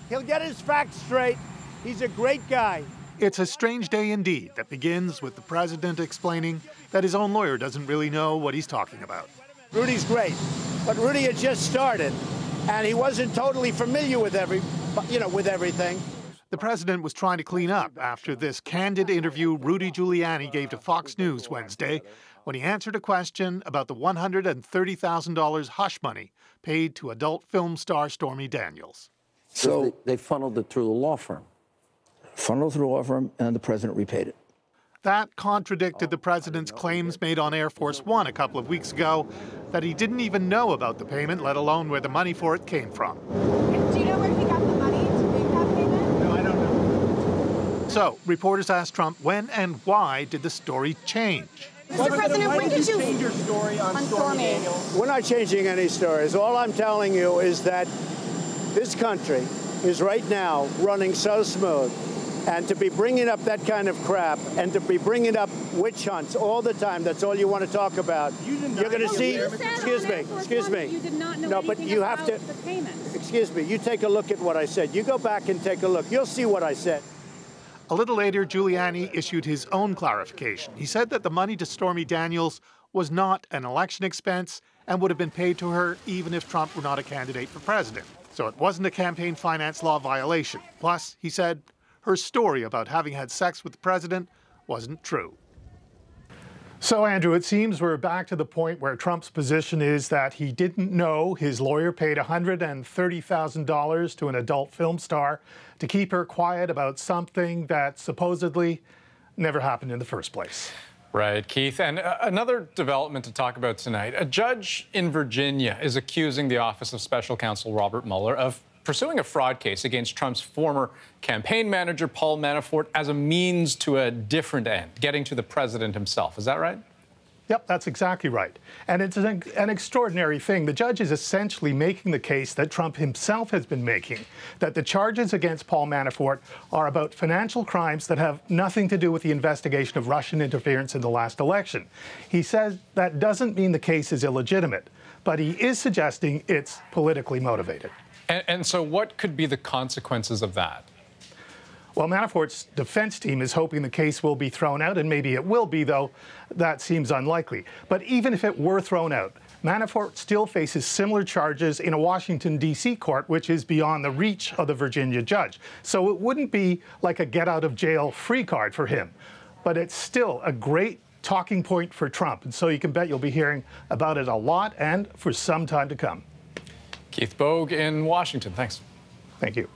He'll get his facts straight. He's a great guy. It's a strange day indeed that begins with the president explaining that his own lawyer doesn't really know what he's talking about. Rudy's great, but Rudy had just started, and he wasn't totally familiar with everything. The president was trying to clean up after this candid interview Rudy Giuliani gave to Fox News Wednesday when he answered a question about the $130,000 hush money paid to adult film star Stormy Daniels. So they funneled it through the law firm. Funneled through the law firm, and the president repaid it. That contradicted the president's claims made on Air Force One a couple of weeks ago that he didn't even know about the payment, let alone where the money for it came from. Do you know where he got the money to make that payment? No, I don't know. So, reporters asked Trump when and why did the story change? Mr. President, when did you change your story on Stormy Daniels? We're not changing any stories. All I'm telling you is that this country is right now running so smooth. And to be bringing up that kind of crap and to be bringing up witch hunts all the time, that's all you want to talk about. You're going to see, excuse me. You did not know no, but you have to, the payment. Excuse me, you take a look at what I said. You go back and take a look. You'll see what I said. A little later, Giuliani issued his own clarification. He said that the money to Stormy Daniels was not an election expense and would have been paid to her even if Trump were not a candidate for president. So it wasn't a campaign finance law violation. Plus, he said, her story about having had sex with the president wasn't true. So, Andrew, it seems we're back to the point where Trump's position is that he didn't know his lawyer paid $130,000 to an adult film star to keep her quiet about something that supposedly never happened in the first place. Right, Keith. And another development to talk about tonight. A judge in Virginia is accusing the Office of Special Counsel Robert Mueller of pursuing a fraud case against Trump's former campaign manager, Paul Manafort, as a means to a different end, getting to the president himself. Is that right? Yep, that's exactly right. And it's an extraordinary thing. The judge is essentially making the case that Trump himself has been making, that the charges against Paul Manafort are about financial crimes that have nothing to do with the investigation of Russian interference in the last election. He says that doesn't mean the case is illegitimate, but he is suggesting it's politically motivated. And so what could be the consequences of that? Well, Manafort's defense team is hoping the case will be thrown out, and maybe it will be, though that seems unlikely. But even if it were thrown out, Manafort still faces similar charges in a Washington, D.C. court, which is beyond the reach of the Virginia judge. So it wouldn't be like a get-out-of-jail-free card for him. But it's still a great talking point for Trump, and so you can bet you'll be hearing about it a lot and for some time to come. Keith Bogue in Washington. Thanks. Thank you.